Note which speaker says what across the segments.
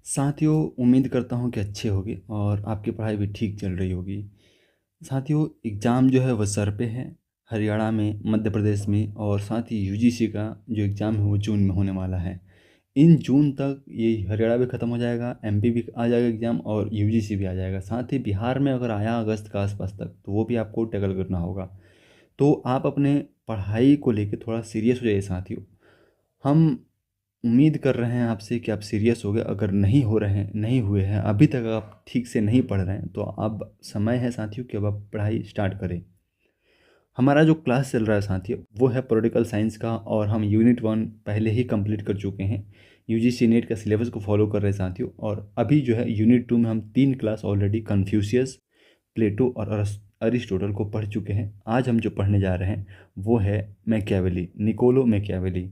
Speaker 1: साथियों, उम्मीद करता हूँ कि अच्छे होगे और आपकी पढ़ाई भी ठीक चल रही होगी। साथियों, एग्ज़ाम जो है वह सर पे है। हरियाणा में, मध्य प्रदेश में और साथ ही यूजीसी का जो एग्ज़ाम है वो जून में होने वाला है। इन जून तक ये हरियाणा भी ख़त्म हो जाएगा, एमपी भी आ जाएगा एग्ज़ाम और यूजीसी भी आ जाएगा। साथ ही बिहार में अगर आया अगस्त के आसपास तक तो वो भी आपको टैकल करना होगा। तो आप अपने पढ़ाई को लेके थोड़ा सीरियस हो जाइए साथियों। हम उम्मीद कर रहे हैं आपसे कि आप सीरियस हो गए। अगर नहीं हो रहे हैं, नहीं हुए हैं, अभी तक आप ठीक से नहीं पढ़ रहे हैं, तो अब समय है साथियों कि अब आप पढ़ाई स्टार्ट करें। हमारा जो क्लास चल रहा है साथियों वो है पॉलिटिकल साइंस का और हम यूनिट 1 पहले ही कंप्लीट कर चुके हैं। यूजीसी नेट का सिलेबस को फॉलो कर रहे हैं साथियों, और अभी जो है यूनिट 2 में हम 3 क्लास ऑलरेडी कन्फ्यूशियस, प्लेटो और अरिस्टोटल को पढ़ चुके हैं। आज हम जो पढ़ने जा रहे हैं वो है Machiavelli, Niccolo Machiavelli.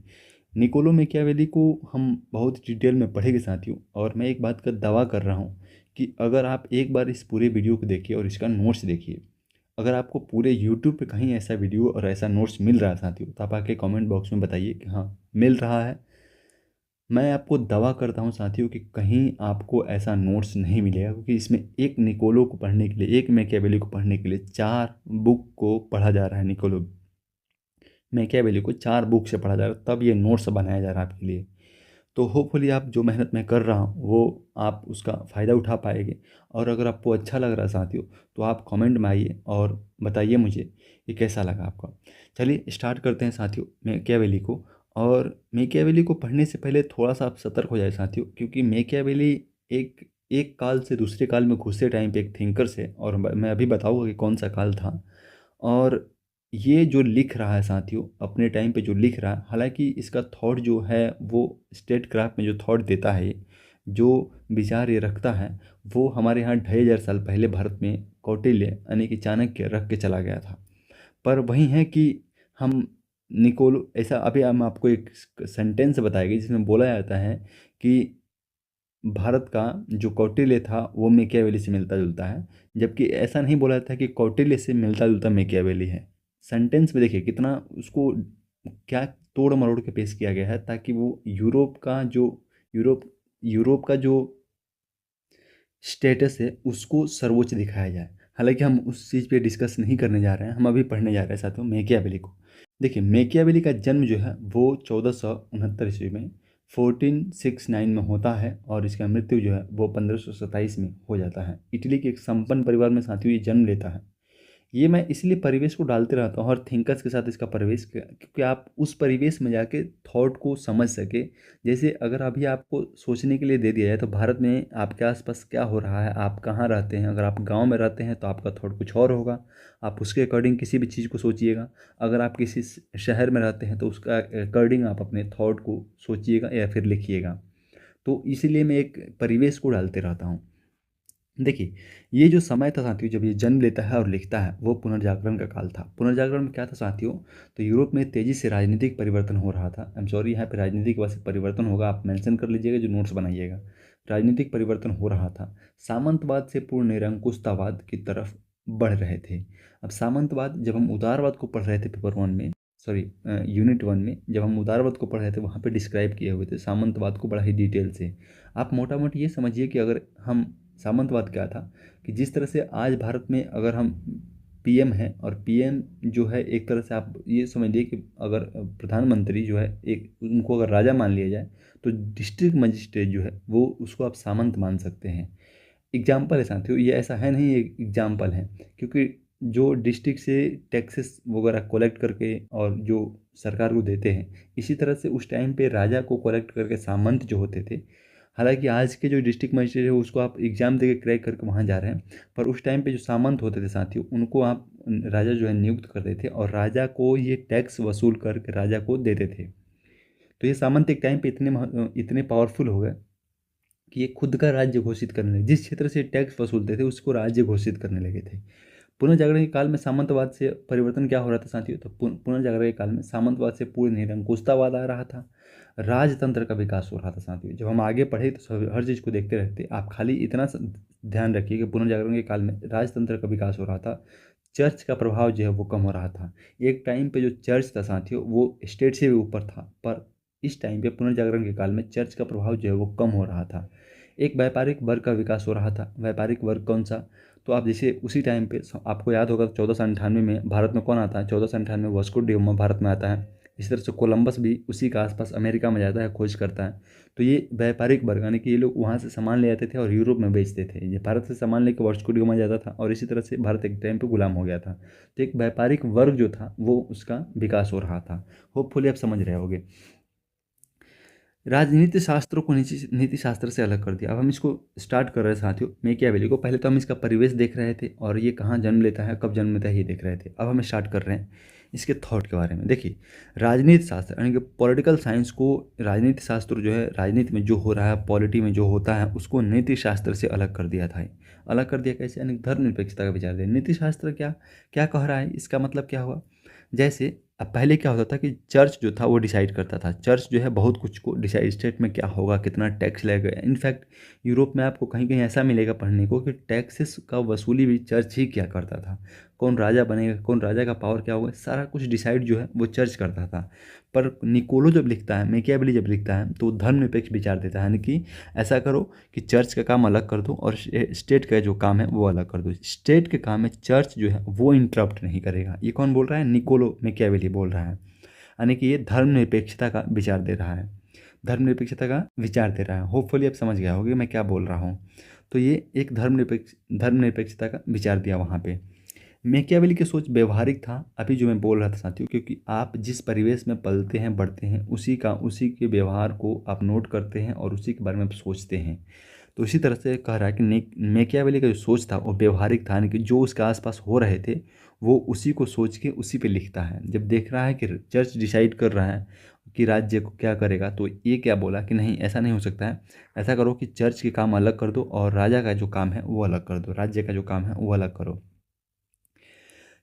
Speaker 1: Niccolo Machiavelli को हम बहुत डिटेल में पढ़ेंगे साथियों, और मैं एक बात का दावा कर रहा हूँ कि अगर आप एक बार इस पूरे वीडियो को देखिए और इसका नोट्स देखिए, अगर आपको पूरे यूट्यूब पे कहीं ऐसा वीडियो और ऐसा नोट्स मिल रहा है साथियों, तो आप आके कमेंट बॉक्स में बताइए कि हाँ, मिल रहा है। मैं आपको दावा करता हूँ साथियों कि कहीं आपको ऐसा नोट्स नहीं मिलेगा, क्योंकि इसमें एक निकोलो को पढ़ने के लिए, एक मैकियावेली को पढ़ने के लिए 4 बुक को पढ़ा जा रहा है। निकोलो मैकियावेली को 4 बुक से पढ़ा जा रहा है, तब ये नोट्स बनाया जा रहा है आपके लिए। तो होपफुली आप जो मेहनत मैं कर रहा हूँ वो आप उसका फ़ायदा उठा पाएंगे। और अगर आपको अच्छा लग रहा है साथियों, तो आप कमेंट में आइए और बताइए मुझे कि कैसा लगा आपका। चलिए स्टार्ट करते हैं साथियों मैकियावेली को। और मैकियावेली को पढ़ने से पहले थोड़ा सा आप सतर्क हो जाए साथियों, क्योंकि मैकियावेली एक एक काल से दूसरे काल में घुसते टाइम पे एक थिंकर्स है, और मैं अभी बताऊंगा कि कौन सा काल था। और ये जो लिख रहा है साथियों, अपने टाइम पे जो लिख रहा है, हालांकि इसका थॉट जो है वो स्टेट क्राफ्ट में जो थॉट देता है, जो विचार ये रखता है, वो हमारे यहाँ 2500 साल पहले भारत में कौटिल्य यानी कि चाणक्य रख के चला गया था। पर वही है कि हम निकोलो ऐसा, अभी हम आपको एक सेंटेंस बताएंगे जिसमें बोला जाता है कि भारत का जो कौटिल्य था वो मैकियावेली से मिलता जुलता है, जबकि ऐसा नहीं बोला जाता है कि कौटिल्य से मिलता जुलता मैकियावेली है। सेंटेंस में देखिए कितना उसको क्या तोड़ मरोड़ के पेश किया गया है, ताकि वो यूरोप यूरोप का जो स्टेटस है उसको सर्वोच्च दिखाया जाए। हालांकि हम उस चीज़ पे डिस्कस नहीं करने जा रहे हैं, हम अभी पढ़ने जा रहे हैं साथियों मैकियावेली को। देखिए मैकियावेली का जन्म जो है वो 1469 में 1469 में होता है, और इसका मृत्यु जो है वो 1527 में हो जाता है। इटली के एक संपन्न परिवार में साथियों ये जन्म लेता है। ये मैं इसलिए परिवेश को डालते रहता हूँ और थिंकर्स के साथ इसका परिवेश, क्योंकि आप उस परिवेश में जाके थॉट को समझ सके। जैसे अगर अभी आपको सोचने के लिए दे दिया जाए तो भारत में आपके आसपास क्या हो रहा है, आप कहाँ रहते हैं। अगर आप गांव में रहते हैं तो आपका थॉट कुछ और होगा, आप उसके अकॉर्डिंग किसी भी चीज़ को सोचिएगा। अगर आप किसी शहर में रहते हैं तो उसका अकॉर्डिंग आप अपने थॉट को सोचिएगा या फिर लिखिएगा। तो इसीलिए मैं एक परिवेश को डालते रहता हूँ। देखिए, ये जो समय था साथियों जब ये जन्म लेता है और लिखता है, वो पुनर्जागरण का काल था। पुनर्जागरण में क्या था साथियों, तो यूरोप में तेज़ी से राजनीतिक परिवर्तन हो रहा था। आई एम सॉरी, यहाँ पे राजनीतिक वैसे परिवर्तन होगा, आप मेंशन कर लीजिएगा जो नोट्स बनाइएगा। राजनीतिक परिवर्तन हो रहा था, सामंतवाद से पूर्ण निरंकुशतावाद की तरफ बढ़ रहे थे। अब सामंतवाद, जब हम उदारवाद को पढ़ रहे थे पेपर 1 में, सॉरी यूनिट 1 में जब हम उदारवाद को पढ़ रहे थे, वहाँ पे डिस्क्राइब किए हुए थे सामंतवाद को बड़ा ही डिटेल से। आप मोटा मोटी ये समझिए कि अगर हम, सामंतवाद क्या था कि जिस तरह से आज भारत में अगर हम पीएम हैं, और पीएम जो है एक तरह से आप ये समझिए कि अगर प्रधानमंत्री जो है एक, उनको अगर राजा मान लिया जाए, तो डिस्ट्रिक्ट मजिस्ट्रेट जो है वो उसको आप सामंत मान सकते हैं। एग्जाम्पल है साथियों, ये ऐसा है नहीं, ये एग्जाम्पल है। क्योंकि जो डिस्ट्रिक्ट से टैक्सेस वगैरह कलेक्ट करके और जो सरकार को देते हैं, इसी तरह से उस टाइम पे राजा को कलेक्ट करके सामंत जो होते थे। हालांकि आज के जो डिस्ट्रिक्ट मजिस्ट्रेट है उसको आप एग्जाम दे के क्रैक करके वहाँ जा रहे हैं, पर उस टाइम पे जो सामंत होते थे साथियों, उनको आप राजा जो है नियुक्त करते थे, और राजा को ये टैक्स वसूल करके राजा को देते थे। तो ये सामंत एक टाइम पे इतने पावरफुल हो गए कि ये खुद का राज्य घोषित करने लगे। जिस क्षेत्र से टैक्स वसूलते थे उसको राज्य घोषित करने लगे थे। पुनर्जागरण के काल में सामंतवाद से परिवर्तन क्या हो रहा था साथियों, तो पुनर्जागरण के काल में सामंतवाद से पूर्ण निरंकुशतावाद आ रहा था। राजतंत्र का विकास हो रहा था साथियों। जब हम आगे पढ़े तो हर चीज़ को देखते रहते, आप खाली इतना ध्यान रखिए कि पुनर्जागरण के काल में राजतंत्र का विकास हो रहा था। चर्च का प्रभाव जो है वो कम हो रहा था। एक टाइम पे जो चर्च था साथियों वो स्टेट से भी ऊपर था, पर इस टाइम पे पुनर्जागरण के काल में चर्च का प्रभाव जो है वो कम हो रहा था। एक व्यापारिक वर्ग का विकास हो रहा था। व्यापारिक वर्ग कौन सा? तो आप जैसे उसी टाइम पे आपको याद होगा 1498 में भारत में कौन आता है? 1498 में वास्को डी गामा भारत में आता है। इसी तरह से कोलंबस भी उसी के आसपास अमेरिका में जाता है, खोज करता है। तो ये व्यापारिक वर्ग यानी कि ये लोग वहाँ से सामान ले आते थे और यूरोप में बेचते थे। ये भारत से सामान लेकर वास्को डी गामा जाता था और इसी तरह से भारत एक टाइम पे गुलाम हो गया था। तो एक व्यापारिक वर्ग जो था वो उसका विकास हो रहा था। होपफुली आप समझ रहे होगे। राजनीति शास्त्रों को नीति शास्त्र से अलग कर दिया। अब हम इसको स्टार्ट कर रहे हैं साथियों मैकियावेली को। पहले तो हम इसका परिवेश देख रहे थे और ये कहाँ जन्म लेता है, कब जन्म लेता है, ये देख रहे थे। अब हम स्टार्ट कर रहे हैं इसके थॉट के बारे में। देखिए, राजनीति शास्त्र यानी कि पॉलिटिकल साइंस को, राजनीति शास्त्र जो है राजनीति में जो हो रहा है, पॉलिटी में जो होता है, उसको नीति शास्त्र से अलग कर दिया था। अलग कर दिया कैसे? यानी धर्मनिरपेक्षता का विचार दिया। नीति शास्त्र क्या क्या कह रहा है, इसका मतलब क्या हुआ? जैसे अब पहले क्या होता था कि चर्च जो था वो डिसाइड करता था। चर्च जो है बहुत कुछ को डिसाइड, स्टेट में क्या होगा, कितना टैक्स लगेगा। इनफैक्ट यूरोप में आपको कहीं कहीं ऐसा मिलेगा पढ़ने को कि टैक्सेस का वसूली भी चर्च ही क्या करता था। कौन राजा बनेगा, कौन राजा का पावर क्या होगा, सारा कुछ डिसाइड जो है वो चर्च करता था। पर निकोलो जब लिखता है, मैकियावेली जब लिखता है, तो धर्मनिरपेक्ष विचार देता है। यानी कि ऐसा करो कि चर्च का काम अलग कर दो और स्टेट का जो काम है वो अलग कर दो। स्टेट के काम में चर्च जो है वो इंटरप्ट नहीं करेगा। ये कौन बोल रहा है? निकोलो मैकियावेली बोल रहा है। यानी कि ये धर्मनिरपेक्षता का विचार दे रहा है, धर्मनिरपेक्षता का विचार दे रहा है। होपफुली आप समझ गया होगे मैं क्या बोल रहा हूँ। तो ये एक धर्मनिरपेक्षता का विचार दिया वहाँ पे। मैकियावेली की सोच व्यवहारिक था, अभी जो मैं बोल रहा था साथियों, क्योंकि आप जिस परिवेश में पलते हैं बढ़ते हैं उसी के व्यवहार को आप नोट करते हैं और उसी के बारे में आप सोचते हैं। तो इसी तरह से कह रहा है कि मैकियावेली का जो सोच था वो व्यवहारिक था, यानी कि जो उसके आसपास हो रहे थे वो उसी को सोच के उसी पे लिखता है। जब देख रहा है कि चर्च डिसाइड कर रहा है कि राज्य को क्या करेगा, तो ये क्या बोला कि नहीं ऐसा नहीं हो सकता है, ऐसा करो कि चर्च के काम अलग कर दो और राजा का जो काम है वो अलग कर दो, राज्य का जो काम है वो अलग करो।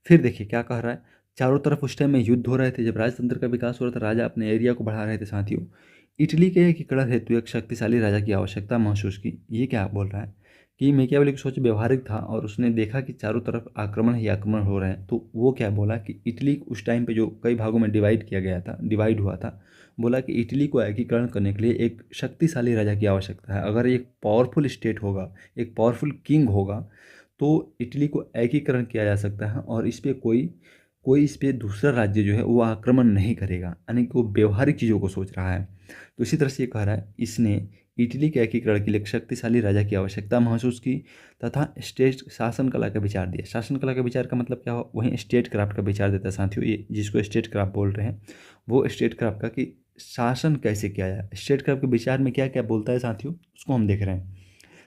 Speaker 1: फिर देखिए क्या कह रहा है, चारों तरफ उस टाइम में युद्ध हो रहे थे, जब राजतंत्र का विकास हो रहा था, राजा अपने एरिया को बढ़ा रहे थे साथियों। इटली के एक इकड़ा हेतु एक शक्तिशाली राजा की आवश्यकता महसूस की। ये क्या बोल रहा है कि मैकियावेली की सोच व्यवहारिक था और उसने देखा कि चारों तरफ आक्रमण ही आक्रमण हो रहे हैं। तो वो क्या बोला कि इटली उस टाइम पे जो कई भागों में डिवाइड किया गया था, डिवाइड हुआ था, बोला कि इटली को एकीकरण करने के लिए एक शक्तिशाली राजा की आवश्यकता है। अगर एक पावरफुल स्टेट होगा, एक पावरफुल किंग होगा, तो इटली को एकीकरण किया जा सकता है और इस पे कोई कोई इस पे दूसरा राज्य जो है वो आक्रमण नहीं करेगा। यानी कि वो व्यवहारिक चीज़ों को सोच रहा है। तो इसी तरह से ये कह रहा है, इसने इटली के एकीकरण के लिए एक शक्तिशाली राजा की आवश्यकता महसूस की तथा स्टेट शासन कला का विचार दिया। शासन कला का विचार का मतलब क्या हुआ? वहीं स्टेट क्राफ्ट का विचार देता है साथियों। ये जिसको स्टेट क्राफ्ट बोल रहे हैं वो स्टेट क्राफ्ट का, कि शासन कैसे किया जाए। स्टेट क्राफ्ट के विचार में क्या क्या बोलता है साथियों, उसको हम देख रहे हैं।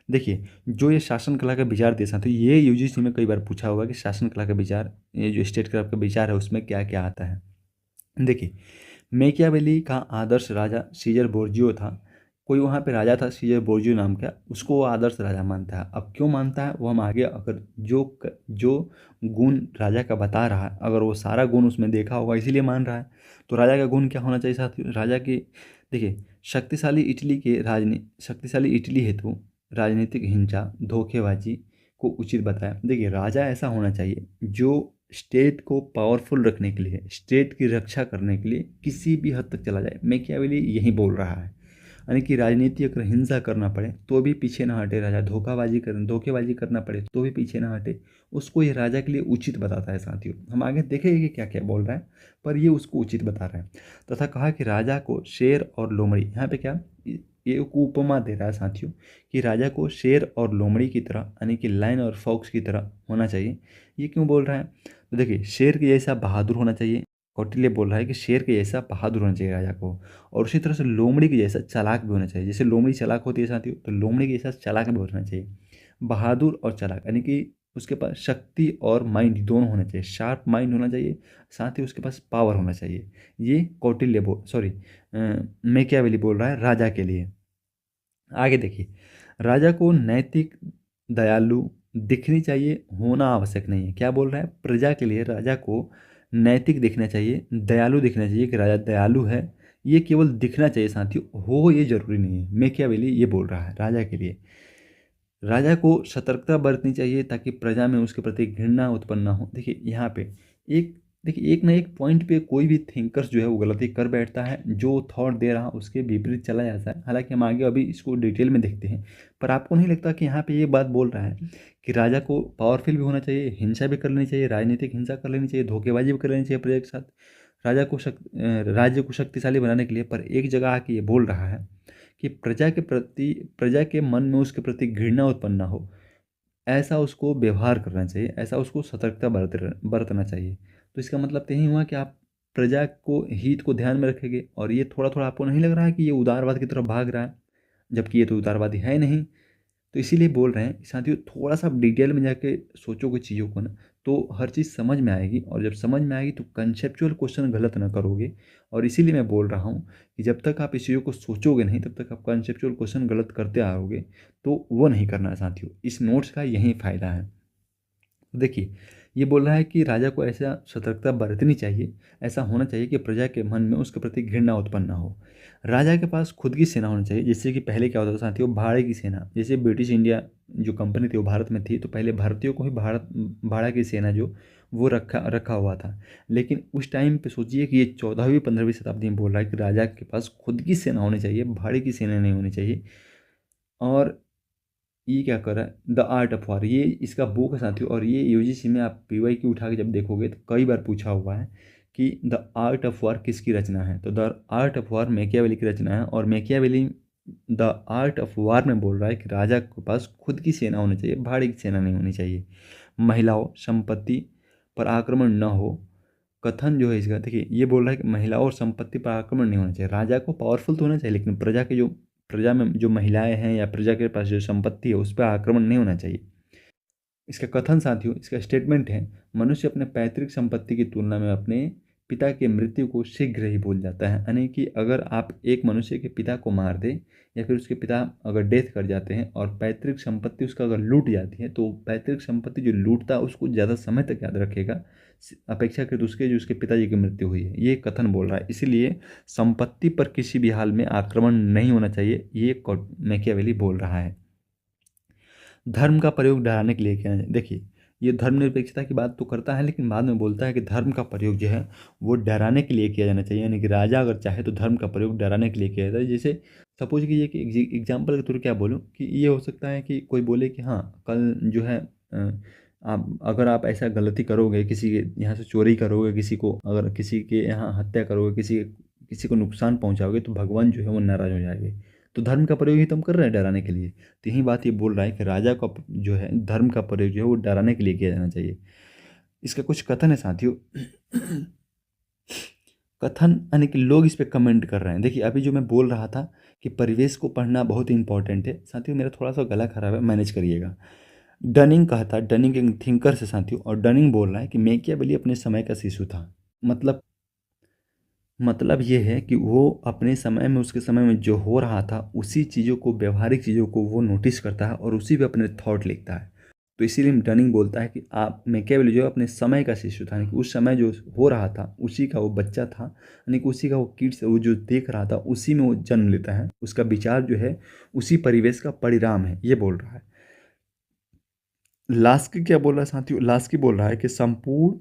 Speaker 1: देखिए, जो ये शासन कला का विचार दिए साथियों, ये यूजीसी में कई बार पूछा होगा कि शासन कला का विचार, ये जो स्टेट क्राफ्ट का विचार है उसमें क्या क्या आता है। देखिए, मैकियावेली का आदर्श राजा सीजर बोर्जियो था। कोई वहाँ पे राजा था सीजर बोर्जियो नाम का, उसको वो आदर्श राजा मानता है। अब क्यों मानता है वो हम आगे, अगर जो गुण राजा का बता रहा है, अगर वो सारा गुण उसमें देखा होगा इसीलिए मान रहा है। तो राजा का गुण क्या होना चाहिए साथियों? राजा की, देखिए, शक्तिशाली इटली हेतु राजनीतिक हिंसा, धोखेबाजी को उचित बताया। देखिए, राजा ऐसा होना चाहिए जो स्टेट को पावरफुल रखने के लिए, स्टेट की रक्षा करने के लिए किसी भी हद तक चला जाए। मैकियावेली यही बोल रहा है। यानी कि राजनीति अगर हिंसा करना पड़े तो भी पीछे ना हटे राजा, धोखेबाजी करना पड़े तो भी पीछे ना हटे, उसको ये राजा के लिए उचित बताता है साथियों। हम आगे देखेंगे कि क्या क्या बोल रहा है, पर ये उसको उचित बता रहा है। तथा कहा कि राजा को शेर और लोमड़ी, यहाँ पे क्या, ये एक उपमा दे रहा है साथियों, कि राजा को शेर और लोमड़ी की तरह, यानी कि लायन और फॉक्स की तरह होना चाहिए। ये क्यों बोल रहा है? तो देखिए, शेर के जैसा बहादुर होना चाहिए। कौटिल्य बोल रहा है कि शेर के जैसा बहादुर होना चाहिए राजा को, और उसी तरह से लोमड़ी के जैसा चालाक भी होना चाहिए। जैसे लोमड़ी चालाक होती है साथियों, तो लोमड़ी के जैसा चालाक भी होना चाहिए। बहादुर और चालाक यानी कि उसके पास शक्ति और माइंड दोनों होना चाहिए, शार्प माइंड होना चाहिए, साथ ही उसके पास पावर होना चाहिए। ये कौटिल्य मैकियावेली बोल रहा है राजा के लिए। आगे देखिए, राजा को नैतिक, दयालु दिखनी चाहिए, होना आवश्यक नहीं है। क्या बोल रहा है? प्रजा के लिए राजा को नैतिक दिखना चाहिए, दयालु दिखना चाहिए, कि राजा दयालु है, ये केवल दिखना चाहिए साथियों, हो ये जरूरी नहीं है। मैकियावेली ये बोल रहा है राजा के लिए। राजा को सतर्कता बरतनी चाहिए ताकि प्रजा में उसके प्रति घृणा उत्पन्न ना हो। देखिए, यहाँ पे एक देखिए एक ना एक पॉइंट पे कोई भी थिंकर्स जो है वो गलती कर बैठता है, जो थॉट दे रहा उसके विपरीत चला जाता है। हालांकि हम आगे अभी इसको डिटेल में देखते हैं, पर आपको नहीं लगता कि यहाँ पे ये बात बोल रहा है कि राजा को पावरफुल भी होना चाहिए, हिंसा भी कर लेनी चाहिए, राजनीतिक हिंसा कर लेनी चाहिए, धोखेबाजी भी कर लेनी चाहिए प्रजा के साथ, राज्य को शक्तिशाली बनाने के लिए। पर एक जगह आके ये बोल रहा है कि प्रजा के मन में उसके प्रति घृणा उत्पन्न ना हो, ऐसा उसको व्यवहार करना चाहिए, ऐसा उसको सतर्कता बरतना चाहिए। तो इसका मतलब तो यही हुआ कि आप प्रजा को हित को ध्यान में रखेंगे। और ये थोड़ा थोड़ा आपको नहीं लग रहा है कि ये उदारवाद की तरफ भाग रहा है, जबकि ये तो उदारवादी है नहीं। तो इसीलिए बोल रहे हैं साथियों, थोड़ा सा आप डिटेल में जाके सोचोगे चीज़ों को ना, तो हर चीज़ समझ में आएगी। और जब समझ में आएगी तो कंसेप्चुअल क्वेश्चन गलत ना करोगे। और इसीलिए मैं बोल रहा हूँ कि जब तक आप इस चीज़ों को सोचोगे नहीं, तब तक आप कंसेप्चुअल क्वेश्चन गलत करते आओगे। तो वो नहीं करना है साथियों, इस नोट्स का यही फ़ायदा है। देखिए ये बोल रहा है कि राजा को ऐसा सतर्कता बरतनी चाहिए, ऐसा होना चाहिए कि प्रजा के मन में उसके प्रति घृणा उत्पन्न ना हो। राजा के पास खुद की सेना होनी चाहिए, जिससे कि पहले क्या होता था साथियों, भाड़े की सेना। जैसे ब्रिटिश इंडिया जो कंपनी थी वो भारत में थी, तो पहले भारतीयों को ही भाड़ा की सेना जो वो रखा रखा हुआ था। लेकिन उस टाइम पे सोचिए कि ये 14वीं 15वीं शताब्दी में बोल रहा है कि राजा के पास खुद की सेना होनी चाहिए, भाड़े की सेना नहीं होनी चाहिए। और ये क्या कर रहा है, द आर्ट ऑफ वार, ये इसका बुक है साथियों। और ये यूजीसी में आप पीवाई की उठा के जब देखोगे तो कई बार पूछा हुआ है कि द आर्ट ऑफ वार किसकी रचना है। तो the art of war Machiavelli की रचना है। और Machiavelli the art of war में बोल रहा है कि राजा के पास खुद की सेना होनी चाहिए, भाड़े की सेना नहीं होनी चाहिए। महिलाओं संपत्ति पर आक्रमण न हो। कथन जो है इसका, देखिए ये बोल रहा है कि महिलाओं और संपत्ति पर आक्रमण नहीं होना चाहिए। राजा को पावरफुल तो होना चाहिए, लेकिन प्रजा में जो महिलाएं हैं या प्रजा के पास जो संपत्ति है उस पर आक्रमण नहीं होना चाहिए। इसका कथन साथियों, इसका स्टेटमेंट है, मनुष्य अपने पैतृक संपत्ति की तुलना में अपने पिता के मृत्यु को शीघ्र ही भूल जाता है। यानी कि अगर आप एक मनुष्य के पिता को मार दें, या फिर उसके पिता अगर डेथ कर जाते हैं और पैतृक संपत्ति उसका अगर लूट जाती है, तो पैतृक संपत्ति जो लूटता है उसको ज़्यादा समय तक याद रखेगा अपेक्षाकृत उसके जो उसके पिताजी की मृत्यु हुई है। ये कथन बोल रहा है। इसीलिए संपत्ति पर किसी भी हाल में आक्रमण नहीं होना चाहिए, ये मैकियावेली बोल रहा है। धर्म का प्रयोग डराने के लिए किया जाए। देखिए ये धर्मनिरपेक्षता की बात तो करता है, लेकिन बाद में बोलता है कि धर्म का प्रयोग जो है वो डराने के लिए किया जाना चाहिए। यानी कि राजा अगर चाहे तो धर्म का प्रयोग डराने के लिए किया जाता है। जैसे सपोज कीजिए कि एग्जाम्पल के थ्रू क्या बोलूँ कि ये हो सकता है कि कोई बोले कि हाँ कल जो है आप अगर आप ऐसा गलती करोगे, किसी के यहाँ से चोरी करोगे, किसी को अगर किसी के यहाँ हत्या करोगे, किसी किसी को नुकसान पहुँचाओगे, तो भगवान जो है वो नाराज़ हो जाएंगे। तो धर्म का प्रयोग ही तो हम कर रहे हैं डराने के लिए। तो यही बात ये बोल रहा है कि राजा का जो है धर्म का प्रयोग जो है वो डराने के लिए किया जाना चाहिए। इसका कुछ कथन है साथियों। कथन यानी कि लोग इस पे कमेंट कर रहे हैं। देखिए अभी जो मैं बोल रहा था कि परिवेश को पढ़ना बहुत ही इंपॉर्टेंट है साथियों, मेरा थोड़ा सा गला खराब है, मैनेज करिएगा। डनिंग कहा था, डनिंग एक थिंकर से साथियों, और डनिंग बोल रहा है कि मैकियावेली अपने समय का शिशु था। मतलब मतलब ये है कि वो अपने समय में, उसके समय में जो हो रहा था उसी चीज़ों को, व्यवहारिक चीज़ों को वो नोटिस करता है और उसी पे अपने थॉट लिखता है। तो इसीलिए डनिंग बोलता है कि आप मैकियावेली जो अपने समय का शिशु था, यानी कि उस समय जो हो रहा था उसी का वो बच्चा था, यानी कि उसी का वो किड्स वो जो देख रहा था उसी में वो जन्म लेता है। उसका विचार जो है उसी परिवेश का परिणाम है, ये बोल रहा है। लास्की क्या बोल रहा है साथियों, लास्की बोल रहा है कि संपूर्ण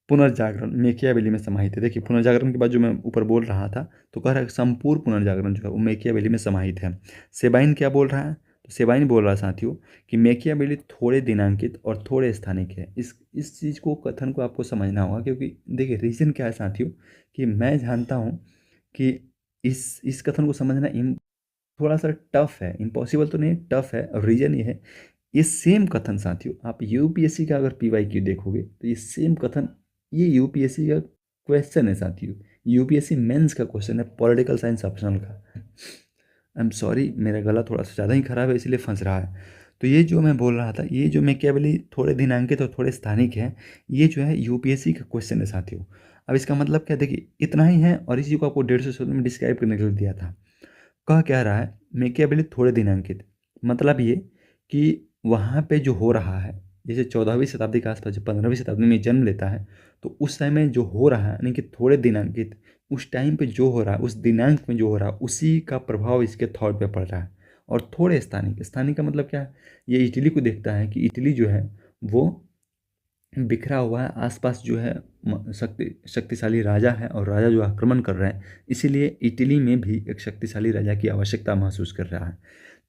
Speaker 1: पुनर्जागरण मैकियावेली में समाहित है। देखिए पुनर्जागरण के बाद जो मैं ऊपर बोल रहा था, तो कह रहा है कि संपूर्ण पुनर्जागरण जो है वो मैकियावेली में समाहित है। सेबाइन क्या बोल रहा है, तो सेबाइन बोल रहा है साथियों कि मैकियावेली थोड़े दिनांकित और थोड़े स्थानिक है। इस चीज़ को, कथन को आपको समझना होगा, क्योंकि देखिए रीज़न क्या है साथियों, कि मैं जानता हूँ कि इस कथन को समझना थोड़ा सा टफ है, इम्पॉसिबल तो नहीं, टफ है। और रीज़न ये है, ये सेम कथन साथियों आप यूपीएससी का अगर पीवाईक्यू देखोगे तो ये सेम कथन, ये यूपीएससी का क्वेश्चन है साथियों, यूपीएससी मेंस का क्वेश्चन है, पॉलिटिकल साइंस ऑप्शनल का। आई एम सॉरी, मेरा गला थोड़ा सा ज़्यादा ही खराब है इसलिए फंस रहा है। तो ये जो मैं बोल रहा था, ये जो मैकियावेली थोड़े दिनांकित और थोड़े स्थानिक है, ये जो है यूपीएससी का क्वेश्चन है साथियों। अब इसका मतलब क्या, देखिए इतना ही है, और इसी को आपको 150 शब्द में डिस्क्राइब करने के लिए दिया था। कह क्या रहा है, मैकियावेली थोड़े दिनांकित, मतलब ये कि वहाँ पे जो हो रहा है, जैसे 14वीं शताब्दी के आसपास, जब 15वीं शताब्दी में जन्म लेता है, तो उस समय जो हो रहा है, यानी कि थोड़े दिनांकित, उस टाइम पे जो हो रहा है, उस दिनांक में जो हो रहा है, उसी का प्रभाव इसके थॉट पे पड़ रहा है। और थोड़े स्थानिक, स्थानिक का मतलब क्या है, ये इटली को देखता है कि इटली जो है वो बिखरा हुआ है, आसपास जो है शक्तिशाली राजा है और राजा जो आक्रमण कर रहे हैं, इसीलिए इटली में भी एक शक्तिशाली राजा की आवश्यकता महसूस कर रहा है।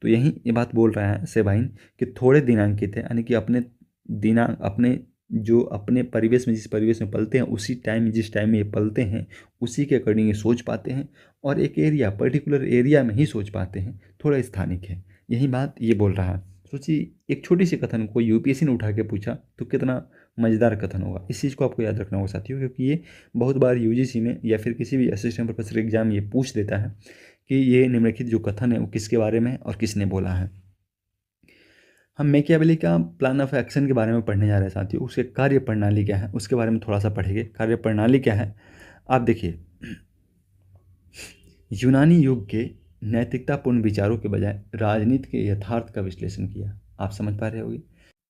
Speaker 1: तो यही ये बात बोल रहा है सेबाइन कि थोड़े दिनांकित है, यानी कि अपने जो अपने परिवेश में, जिस परिवेश में पलते हैं, उसी टाइम जिस टाइम में ये पलते हैं उसी के अकॉर्डिंग ये सोच पाते हैं और एक एरिया, पर्टिकुलर एरिया में ही सोच पाते हैं, थोड़ा स्थानिक है। यही बात ये बोल रहा है। सोचिए, एक छोटी सी कथन को यूपीएससी ने उठा के पूछा तो कितना मज़ेदार कथन होगा। इस चीज़ को आपको याद रखना होगा साथियों, क्योंकि ये बहुत बार यूजीसी में या फिर किसी भी असिस्टेंट प्रोफेसर एग्जाम ये पूछ देता है कि ये निम्नलिखित जो कथन है वो किसके बारे में है और किसने बोला है। हम मैकियावेली का प्लान ऑफ एक्शन के बारे में पढ़ने जा रहे हैं साथियों। उसके कार्य प्रणाली क्या है उसके बारे में थोड़ा सा पढ़ेंगे। कार्य प्रणाली क्या है, आप देखिए, यूनानी युग के नैतिकतापूर्ण विचारों के बजाय राजनीति के यथार्थ का विश्लेषण किया। आप समझ पा रहे होंगे,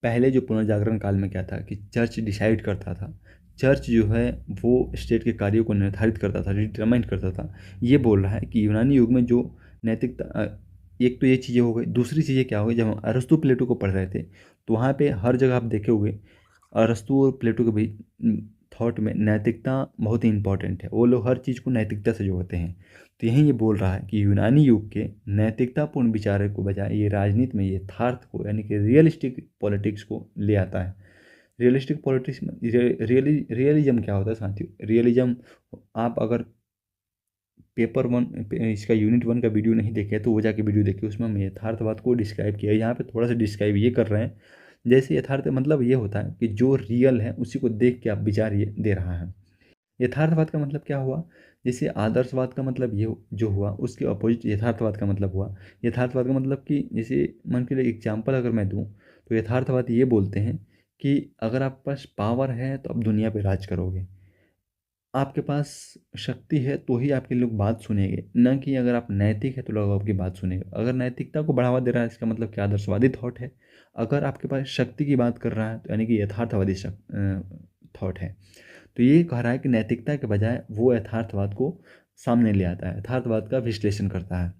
Speaker 1: पहले जो पुनर्जागरण काल में क्या था कि चर्च डिसाइड करता था, चर्च जो है वो स्टेट के कार्यों को निर्धारित करता था, डिटरमाइन करता था। ये बोल रहा है कि यूनानी युग में जो नैतिकता, एक तो ये चीज़ें हो गई, दूसरी चीज़ें क्या हो गई, जब हम अरस्तु प्लेटो को पढ़ रहे थे तो वहाँ पे हर जगह आप देखे हुए अरस्तु और प्लेटो के भी थॉट में नैतिकता बहुत ही इंपॉर्टेंट है। वो लोग हर चीज़ को नैतिकता से जोड़ते हैं। तो यही ये बोल रहा है कि यूनानी युग के नैतिकतापूर्ण विचारों को बजाय ये राजनीति में यथार्थ को, यानी कि रियलिस्टिक पॉलिटिक्स को ले आता है। रियलिस्टिक पॉलिटिक्स में रियलिज्म क्या होता है साथियों? रियलिज्म, आप अगर पेपर वन इसका यूनिट 1 का वीडियो नहीं देखे तो वो जाके वीडियो देखिए, उसमें हम यथार्थवाद को डिस्क्राइब किया है। यहाँ पे थोड़ा सा डिस्क्राइब ये कर रहे हैं, जैसे यथार्थ मतलब ये होता है कि जो रियल है उसी को देख के आप विचार ये दे रहा है। यथार्थवाद का मतलब क्या हुआ? जैसे आदर्शवाद का मतलब ये जो हुआ, उसके अपोजिट यथार्थवाद का मतलब हुआ। यथार्थवाद का मतलब कि जैसे मान के लिए एग्जाम्पल अगर मैं दूँ तो यथार्थवाद ये बोलते हैं कि अगर आपके पास पावर है तो आप दुनिया पे राज करोगे, आपके पास शक्ति है तो ही आपके लोग बात सुनेंगे, न कि अगर आप नैतिक है तो लोग आपकी बात सुनेंगे। अगर नैतिकता को बढ़ावा दे रहा है इसका मतलब क्या आदर्शवादी थॉट है। अगर आपके पास शक्ति की बात कर रहा है तो यानी कि यथार्थवादी थॉट है। तो ये कह रहा है कि नैतिकता के बजाय वो यथार्थवाद को सामने ले आता है, यथार्थवाद का विश्लेषण करता है।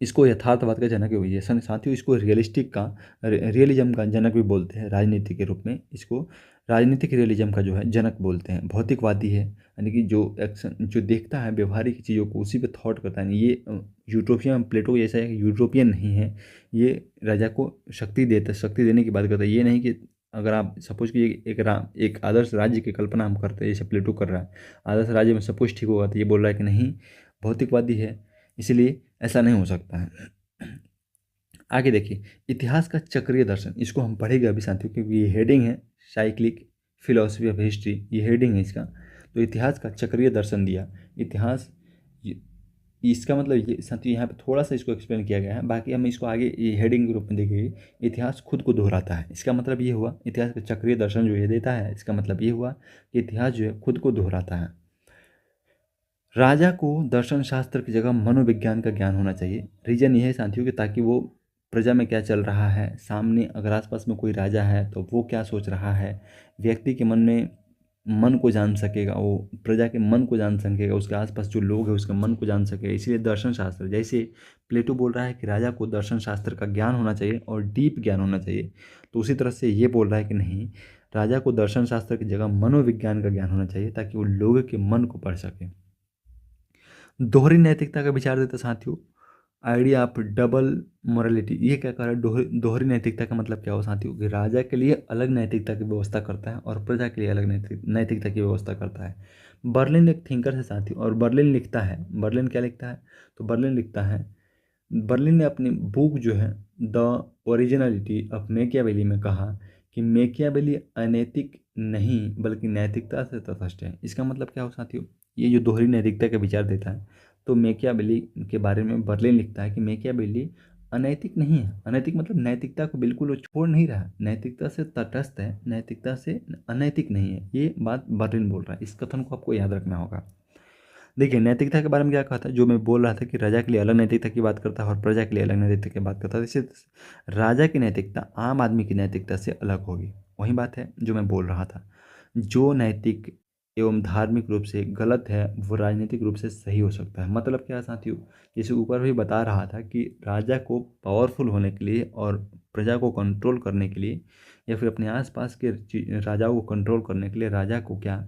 Speaker 1: इसको यथार्थवाद का जनक भी है साथियों। इसको रियलिज्म का जनक भी बोलते हैं राजनीति के रूप में। इसको राजनीतिक रियलिज्म का जो है जनक बोलते हैं। भौतिकवादी है, यानी कि जो एक्शन जो देखता है व्यवहारिक चीज़ों को उसी पे थॉट करता है। ये यूटोपियन प्लेटो जैसा है, यूटोपियन नहीं है। ये राजा को शक्ति देने की बात करता है। ये नहीं कि अगर आप सपोज कि एक आदर्श राज्य की कल्पना हम करते हैं जैसे प्लेटो कर रहा है, आदर्श राज्य में सब कुछ ठीक होगा, तो ये बोल रहा है कि नहीं, भौतिकवादी है, इसलिए ऐसा नहीं हो सकता है। आगे देखिए, इतिहास का चक्रीय दर्शन, इसको हम पढ़ेंगे अभी साथियों, क्योंकि ये हेडिंग है साइक्लिक फिलोसफी ऑफ हिस्ट्री, ये हेडिंग है इसका। तो इतिहास का चक्रीय दर्शन दिया। इतिहास इसका मतलब ये साथियों यहाँ पे थोड़ा सा इसको एक्सप्लेन किया गया है, बाकी हम इसको आगे ये हेडिंग के रूप में देखेंगे। इतिहास खुद को दोहराता है, इसका मतलब ये हुआ इतिहास का चक्रीय दर्शन जो ये देता है, इसका मतलब ये हुआ कि इतिहास जो है खुद को दोहराता है। राजा को दर्शन शास्त्र की जगह मनोविज्ञान का ज्ञान होना चाहिए। रीज़न ये है साथियों कि ताकि वो प्रजा में क्या चल रहा है, सामने अगर आसपास में कोई राजा है तो वो क्या सोच रहा है, व्यक्ति के मन को जान सकेगा, वो प्रजा के मन को जान सकेगा, उसके आसपास जो लोग हैं उसके मन को जान सकेगा। इसीलिए दर्शन शास्त्र, जैसे प्लेटो बोल रहा है कि राजा को दर्शन शास्त्र का ज्ञान होना चाहिए और डीप ज्ञान होना चाहिए, तो उसी तरह से ये बोल रहा है कि नहीं, राजा को दर्शन शास्त्र की जगह मनोविज्ञान का ज्ञान होना चाहिए ताकि वो लोगों के मन को पढ़ सके। दोहरी नैतिकता का विचार देता साथियों, आइडिया ऑफ डबल मोरालिटी। ये क्या कर रहा है, दोहरी नैतिकता का मतलब क्या हो साथियों कि राजा के लिए अलग नैतिकता की व्यवस्था करता है और प्रजा के लिए अलग नैतिकता की व्यवस्था करता है। बर्लिन एक थिंकर है साथियों, और बर्लिन लिखता है, बर्लिन क्या लिखता है, तो बर्लिन लिखता है, बर्लिन ने अपनी बुक जो है द ओरिजिनलिटी ऑफ मैकियावेली में कहा कि मैकियावेली अनैतिक नहीं बल्कि नैतिकता से तटस्थ है। इसका मतलब क्या हो साथियों, ये जो दोहरी नैतिकता के विचार देता है, तो मैकियावेली के बारे में बर्लिन लिखता है कि मैकियावेली अनैतिक नहीं है। अनैतिक मतलब नैतिकता को बिल्कुल वो छोड़ नहीं रहा, नैतिकता से तटस्थ है, नैतिकता से अनैतिक नहीं है। ये बात बर्लिन बोल रहा है। इस कथन को आपको याद रखना होगा। देखिए, नैतिकता के बारे में क्या कहा था, जो मैं बोल रहा था कि राजा के लिए अलग नैतिकता की बात करता है और प्रजा के लिए अलग नैतिकता की बात करता है। जैसे राजा की नैतिकता आम आदमी की नैतिकता से अलग होगी, वही बात है जो मैं बोल रहा था। जो नैतिक एवं धार्मिक रूप से गलत है वो राजनीतिक रूप से सही हो सकता है। मतलब क्या है साथियों, जैसे ऊपर भी बता रहा था कि राजा को पावरफुल होने के लिए और प्रजा को कंट्रोल करने के लिए या फिर अपने आसपास के राजाओं को कंट्रोल करने के लिए राजा को क्या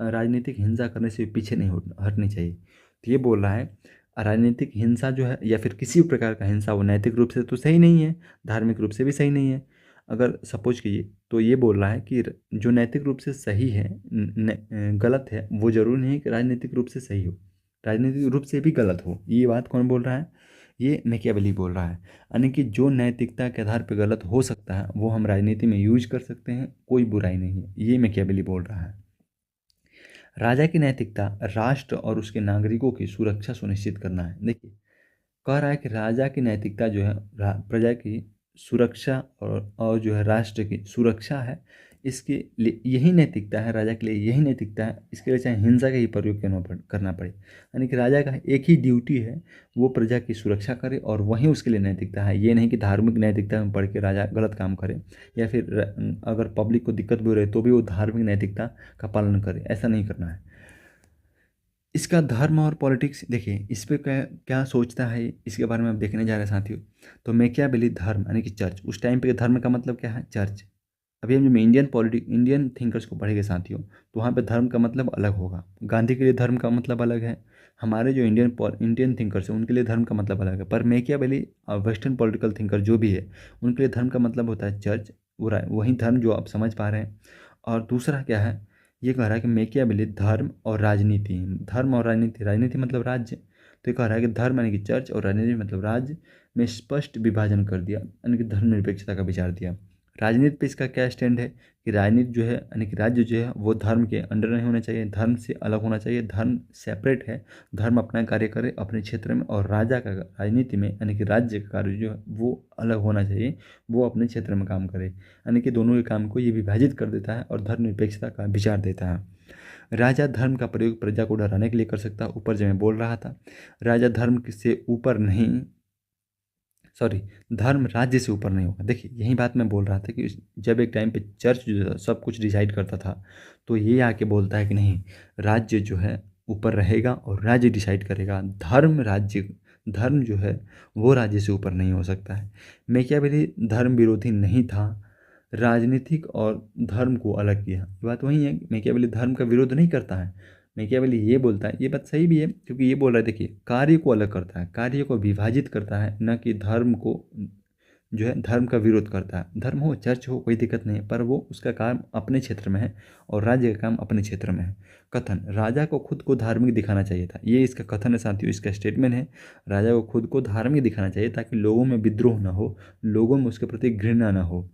Speaker 1: राजनीतिक हिंसा करने से पीछे नहीं हटनी चाहिए। तो ये बोल रहा है राजनीतिक हिंसा जो है या फिर किसी भी प्रकार का हिंसा वो नैतिक रूप से तो सही नहीं है, धार्मिक रूप से भी सही नहीं है। अगर सपोज कीजिए तो ये बोल रहा है कि जो नैतिक रूप से सही है गलत है वो जरूरी नहीं कि राजनीतिक रूप से सही हो, राजनीतिक रूप से भी गलत हो। ये बात कौन बोल रहा है? ये मैकियावेली बोल रहा है। यानी कि जो नैतिकता के आधार पर गलत हो सकता है वो हम राजनीति में यूज कर सकते हैं, कोई बुराई नहीं है, ये मैकियावेली बोल रहा है। राजा की नैतिकता राष्ट्र और उसके नागरिकों की सुरक्षा सुनिश्चित करना है। देखिए कह रहा है कि राजा की नैतिकता जो है प्रजा की सुरक्षा और जो है राष्ट्र की सुरक्षा है, इसके लिए यही नैतिकता है, राजा के लिए यही नैतिकता है। इसके लिए चाहे हिंसा का ही प्रयोग करना पड़े, यानी कि राजा का एक ही ड्यूटी है वो प्रजा की सुरक्षा करे और वही उसके लिए नैतिकता है। ये नहीं कि धार्मिक नैतिकता में पढ़ के राजा गलत काम करे या फिर अगर पब्लिक को दिक्कत भी हो रही है तो भी वो धार्मिक नैतिकता का पालन करे, ऐसा नहीं करना है। इसका धर्म और पॉलिटिक्स देखिए इस पे क्या क्या सोचता है, इसके बारे में आप देखने जा रहे हैं साथियों। तो मैकियावेली धर्म यानी कि चर्च, उस टाइम पे धर्म का मतलब क्या है? चर्च। अभी हम जब इंडियन थिंकर्स को पढ़ेंगे साथियों तो वहाँ पे धर्म का मतलब अलग होगा। गांधी के लिए धर्म का मतलब अलग है, हमारे जो इंडियन थिंकर्स हैं उनके लिए धर्म का मतलब अलग है। पर मैकियावेली वेस्टर्न पॉलिटिकल थिंकर जो भी है उनके लिए धर्म का मतलब होता है चर्च, वही धर्म जो आप समझ पा रहे हैं। और दूसरा क्या है, ये कह रहा है कि मैकियावेली धर्म और राजनीति, धर्म और राजनीति, राजनीति मतलब राज्य, तो ये कह रहा है कि धर्म यानी कि चर्च और राजनीति मतलब राज्य में स्पष्ट विभाजन कर दिया, यानी कि धर्मनिरपेक्षता का विचार दिया। राजनीति पे इसका क्या स्टैंड है कि राजनीति जो है यानी कि राज्य जो है वो धर्म के अंडर नहीं होना चाहिए, धर्म से अलग होना चाहिए, धर्म सेपरेट है, धर्म अपना कार्य करे अपने क्षेत्र में और राजा का राजनीति में यानी कि राज्य का कार्य जो है वो अलग होना चाहिए, वो अपने क्षेत्र में काम करे। यानी कि दोनों के काम को ये विभाजित कर देता है और धर्मनिरपेक्षता का विचार देता है। राजा धर्म का प्रयोग प्रजा को डराने के लिए कर सकता है, ऊपर जो मैं बोल रहा था। राजा धर्म से ऊपर नहीं, सॉरी, धर्म राज्य से ऊपर नहीं होगा। देखिए यही बात मैं बोल रहा था कि जब एक टाइम पे चर्च जो था सब कुछ डिसाइड करता था, तो ये आके बोलता है कि नहीं, राज्य जो है ऊपर रहेगा और राज्य डिसाइड करेगा। धर्म जो है वो राज्य से ऊपर नहीं हो सकता है। मैकियावेली धर्म विरोधी नहीं था, राजनीतिक और धर्म को अलग किया। बात वही है, मैकियावेली धर्म का विरोध नहीं करता है। मैकियावेली ये बोलता है, ये बात सही भी है क्योंकि ये बोल रहा है देखिए कार्य को अलग करता है, कार्य को विभाजित करता है, न कि धर्म को जो है धर्म का विरोध करता है। धर्म हो चर्च हो कोई दिक्कत नहीं है, पर वो उसका काम अपने क्षेत्र में है और राज्य का काम अपने क्षेत्र में है। कथन, राजा को खुद को धार्मिक दिखाना चाहिए था, ये इसका कथन है साथियों, इसका स्टेटमेंट है। राजा को खुद को धार्मिक दिखाना चाहिए ताकि लोगों में विद्रोह न हो, लोगों में उसके प्रति घृणा न हो।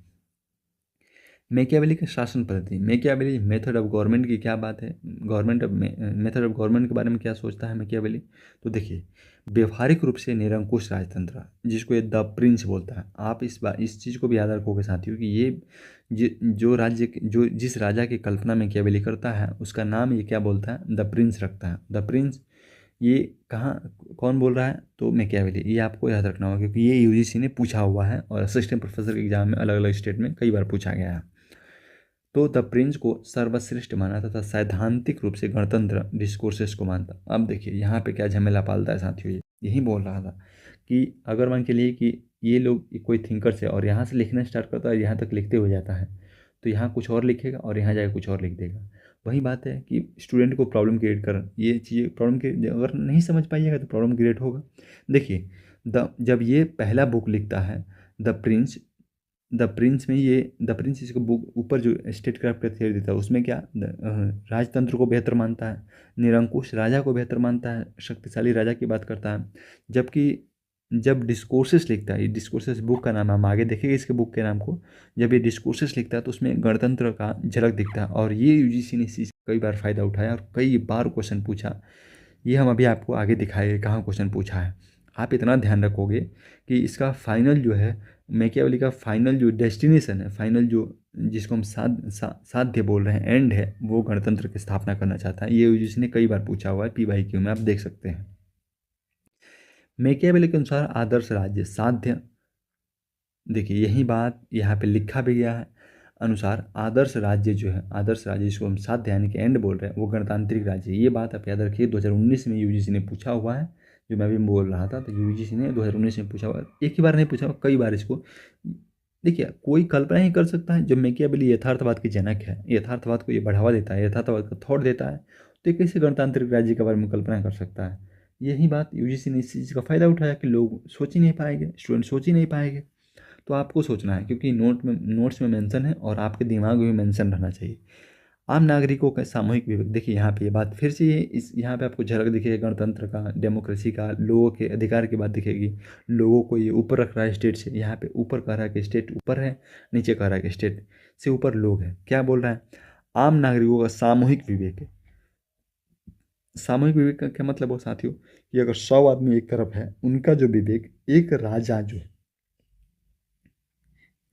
Speaker 1: मैकियावेली का शासन पद्धति, मैकियावेली मेथड ऑफ गवर्नमेंट की क्या बात है, मेथड ऑफ गवर्नमेंट के बारे में क्या सोचता है मैकियावेली। तो देखिए व्यवहारिक रूप से निरंकुश राजतंत्र, जिसको ये द प्रिंस बोलता है। आप इस चीज़ को भी याद रखोगे साथियों कि ये जो जिस राजा की कल्पना मैकियावेली करता है उसका नाम ये क्या बोलता है, द प्रिंस रखता है। द प्रिंस ये कहाँ कौन बोल रहा है, तो मैकियावेली। ये आपको याद रखना होगा क्योंकि ये यूजीसी ने पूछा हुआ है और असिस्टेंट प्रोफेसर के एग्जाम में अलग अलग स्टेट में कई बार पूछा गया है। तो द प्रिंस को सर्वश्रेष्ठ माना तथा सैद्धांतिक रूप से गणतंत्र डिस्कोर्सेस को मानता। अब देखिए यहाँ पे क्या झमेला पालता है साथियों, यही बोल रहा था कि अगर मान के लिए कि ये लोग कोई थिंकर से और यहाँ से लिखना स्टार्ट करता है, यहाँ तक लिखते हुए जाता है, तो यहाँ कुछ और लिखेगा और यहाँ जाकर कुछ और लिख देगा। वही बात है कि स्टूडेंट को प्रॉब्लम क्रिएट कर, ये चीज़ें प्रॉब्लम के अगर नहीं समझ पाइएगा तो प्रॉब्लम क्रिएट होगा। देखिए जब ये पहला बुक लिखता है द प्रिंस इसको बुक ऊपर जो स्टेट क्राफ्ट का थियरी देता है उसमें क्या राजतंत्र को बेहतर मानता है, निरंकुश राजा को बेहतर मानता है, शक्तिशाली राजा की बात करता है। जबकि जब डिस्कोर्सेस लिखता है, ये डिस्कोर्सेस बुक का नाम है, हम आगे देखेंगे इसके बुक के नाम को। जब ये डिस्कोर्सेस लिखता है तो उसमें गणतंत्र का झलक दिखता है और ये यूजीसी ने इस चीज़ का कई बार फ़ायदा उठाया और कई बार क्वेश्चन पूछा। ये हम अभी आपको आगे दिखाएंगे कहाँ क्वेश्चन पूछा है। आप इतना ध्यान रखोगे कि इसका फाइनल जो है मैकियावेली का फाइनल जो डेस्टिनेशन है, फाइनल जो जिसको हम साध्य बोल रहे हैं, एंड है, वो गणतंत्र की स्थापना करना चाहता है। ये यूजीसी ने कई बार पूछा हुआ है PYQ में, आप देख सकते हैं। मैकियावेली के अनुसार आदर्श राज्य साध्य, देखिए यही बात यहाँ पे लिखा भी गया है। अनुसार आदर्श राज्य जो है, आदर्श राज्य जिसको हम साध्य यानी कि एंड बोल रहे हैं, वो गणतांत्रिक राज्य है। ये बात आप याद रखिए, 2019 में यूजीसी ने पूछा हुआ है, जो मैं भी बोल रहा था। तो यूजीसी ने 2019 में पूछा हुआ है, एक ही बार नहीं पूछा हुआ, कई बार इसको। देखिए, कोई कल्पना ही कर सकता है, जब मैकियावेली यथार्थवाद के जनक है, यथार्थवाद को ये बढ़ावा देता है, यथार्थवाद का थॉट देता है, तो ये कैसे गणतांत्रिक राज्य के बारे में कल्पना कर सकता है। यही बात यूजीसी ने इस चीज़ का फ़ायदा उठाया कि लोग सोच ही नहीं पाएंगे, स्टूडेंट सोच ही नहीं पाएंगे। तो आपको सोचना है, क्योंकि नोट्स में मेंशन है और आपके दिमाग में भी मेंशन रहना चाहिए। आम नागरिकों का सामूहिक विवेक, देखिए यहाँ पे ये बात फिर से इस यहाँ पे आपको झलक दिखेगी गणतंत्र का, डेमोक्रेसी का, लोगों के अधिकार की बात दिखेगी। लोगों को ये ऊपर रख रहा है स्टेट से, यहाँ पे ऊपर कह रहा है कि स्टेट ऊपर है, नीचे कह रहा है कि स्टेट से ऊपर लोग हैं। क्या बोल रहा है, आम नागरिकों का सामूहिक विवेक है। सामूहिक विवेक का क्या मतलब हो साथियों, कि अगर 100 आदमी एक तरफ है, उनका जो विवेक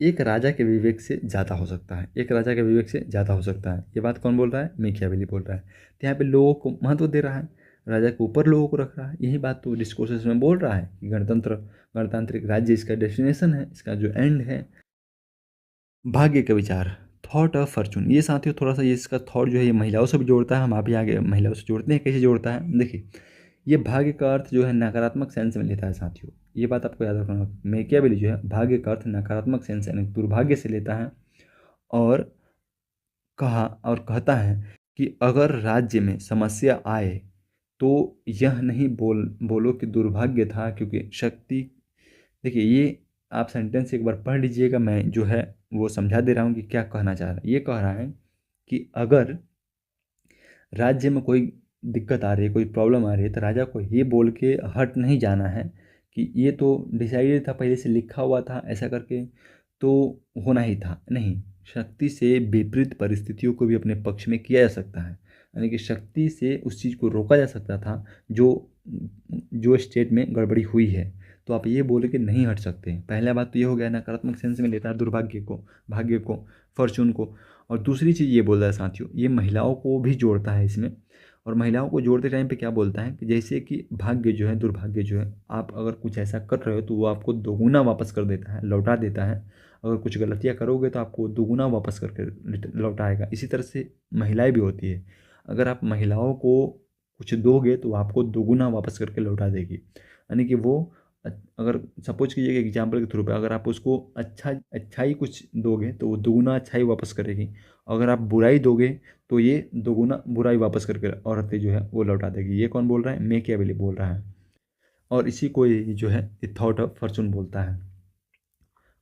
Speaker 1: एक राजा के विवेक से ज़्यादा हो सकता है, एक राजा के विवेक से ज़्यादा हो सकता है। ये बात कौन बोल रहा है, मैकियावेली बोल रहा है। तो यहाँ पे लोगों को महत्व दे रहा है, राजा के ऊपर लोगों को रख रहा है। यही बात तो डिस्कोर्सेस में बोल रहा है कि गणतांत्रिक राज्य इसका डेस्टिनेशन है, इसका जो एंड है। भाग्य का विचार, थॉट ऑफ फॉर्चून, ये साथियों थोड़ा सा ये इसका थॉट जो है ये महिलाओं से भी जोड़ता है। हम अभी आगे महिलाओं से जोड़ते हैं, कैसे जोड़ता है देखिए। ये भाग्य का अर्थ जो है नकारात्मक सेंस में लेता है साथियों, ये बात आपको याद रखना होगा। मैकियावेली जो है भाग्य का अर्थ नकारात्मक सेंस यानी दुर्भाग्य से लेता है, और कहता है कि अगर राज्य में समस्या आए तो यह नहीं बोलो कि दुर्भाग्य था, क्योंकि शक्ति, देखिए ये आप सेंटेंस एक बार पढ़ लीजिएगा, मैं जो है वो समझा दे रहा हूँ कि क्या कहना चाह रहा है। ये कह रहा है कि अगर राज्य में कोई दिक्कत आ रही है, कोई प्रॉब्लम आ रही है, तो राजा को ये बोल के हट नहीं जाना है कि ये तो डिसाइडेड था, पहले से लिखा हुआ था ऐसा करके, तो होना ही था। नहीं, शक्ति से विपरीत परिस्थितियों को भी अपने पक्ष में किया जा सकता है, यानी कि शक्ति से उस चीज़ को रोका जा सकता था जो जो स्टेट में गड़बड़ी हुई है। तो आप ये बोले कि नहीं हट सकते। पहला बात तो ये हो गया, नकारात्मक सेंस में लेता है दुर्भाग्य को, भाग्य को, फॉर्चून को। और दूसरी चीज़ ये बोल रहा है साथियों, ये महिलाओं को भी जोड़ता है इसमें। और महिलाओं को जोड़ते टाइम पे क्या बोलता है कि जैसे कि भाग्य जो है, दुर्भाग्य जो है, आप अगर कुछ ऐसा कर रहे हो तो वो आपको दोगुना वापस कर देता है, लौटा देता है। अगर कुछ गलतियाँ करोगे तो आपको दोगुना वापस करके लौटाएगा। इसी तरह से महिलाएं भी होती है, अगर आप महिलाओं को कुछ दोगे तो वो आपको दोगुना वापस करके लौटा देगी। यानी कि वो अगर सपोज कीजिए एग्जाम्पल के थ्रू पे, अगर आप उसको अच्छाई कुछ दोगे तो वो दोगुना अच्छाई वापस करेगी। अगर आप बुराई दोगे तो ये दोगुना बुराई वापस करके औरतें जो है वो लौटा देगी। ये कौन बोल रहा है, मैकियावेली बोल रहा है। और इसी को ये जो है थॉट ऑफ फॉर्चून बोलता है।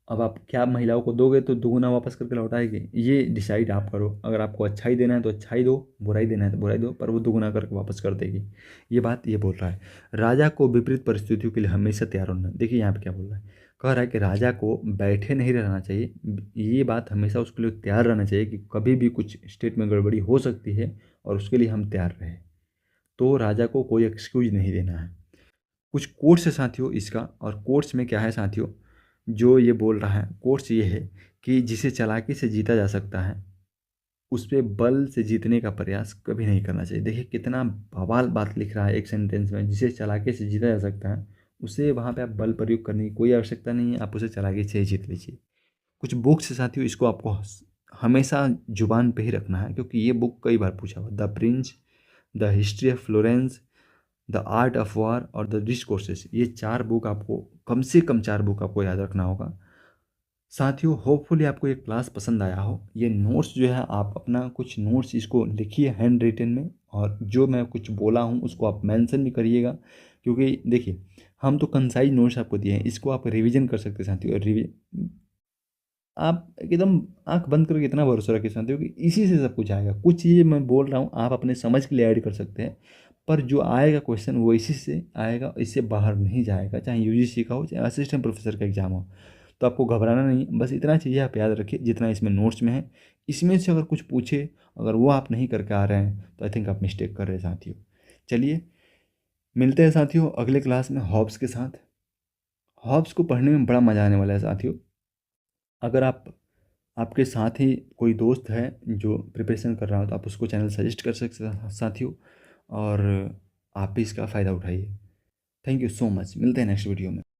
Speaker 1: अब आप क्या महिलाओं को दोगे तो दोगुना वापस करके लौटाएगी, ये डिसाइड आप करो। अगर आपको अच्छाई देना है तो अच्छाई दो, बुराई देना है तो बुराई दो, पर वो दोगुना करके वापस कर देगी। ये बात ये बोल रहा है। राजा को विपरीत परिस्थितियों के लिए हमेशा तैयार होना। देखिए यहाँ पे क्या बोल रहा है, कह रहा है कि राजा को बैठे नहीं रहना चाहिए, ये बात हमेशा उसके लिए तैयार रहना चाहिए कि कभी भी कुछ स्टेट में गड़बड़ी हो सकती है और उसके लिए हम तैयार रहें। तो राजा को कोई एक्सक्यूज नहीं देना है। कुछ कोर्स है साथियों इसका, और कोर्स में क्या है साथियों, जो ये बोल रहा है कोर्स ये है कि जिसे चालाकी से जीता जा सकता है उस पे बल से जीतने का प्रयास कभी नहीं करना चाहिए। देखिए कितना बवाल बात लिख रहा है एक सेंटेंस में, जिसे चालाकी से जीता जा सकता है उसे वहाँ पे आप बल प्रयोग करने की कोई आवश्यकता नहीं है, आप उसे चालाकी से ही जीत लीजिए। कुछ बुक्स से साथियों इसको आपको हमेशा जुबान पे ही रखना है, क्योंकि ये बुक कई बार पूछा हुआ, the Prince, the history of Florence, the art of war और द डिस्कोर्सेस, ये 4 बुक आपको, कम से कम 4 बुक आपको याद रखना होगा। साथियों होपफुली आपको ये क्लास पसंद आया हो। ये नोट्स जो है आप अपना कुछ नोट्स इसको लिखिए हैंड रिटन में, और जो मैं कुछ बोला हूँ उसको आप मेंशन भी करिएगा, क्योंकि देखिए हम तो कंसाइज नोट्स आपको दिए हैं, इसको आप रिवीजन कर सकते हैं साथियों। आप एकदम आंख बंद करके इतना भरोसा रखिए साथियों कि इसी से सब कुछ आएगा। कुछ चीज़ें मैं बोल रहा हूँ आप अपने समझ के लिए ऐड कर सकते हैं, पर जो आएगा क्वेश्चन वो इसी से आएगा, इससे बाहर नहीं जाएगा, चाहे यूजीसी का हो चाहे असिस्टेंट प्रोफेसर का एग्जाम हो। तो आपको घबराना नहीं, बस इतना चीज़ें आप याद रखिए जितना इसमें नोट्स में है। इसमें से अगर कुछ पूछे, अगर वो आप नहीं करके आ रहे हैं तो आई थिंक आप मिस्टेक कर रहे हैं साथियों। चलिए मिलते हैं साथियों अगले क्लास में हॉब्स के साथ। हॉब्स को पढ़ने में बड़ा मज़ा आने वाला है साथियों। अगर आपके साथ ही कोई दोस्त है जो प्रिपरेशन कर रहा हो तो आप उसको चैनल सजेस्ट कर सकते हैं साथियों, और आप भी इसका फ़ायदा उठाइए। थैंक यू सो मच, मिलते हैं नेक्स्ट वीडियो में।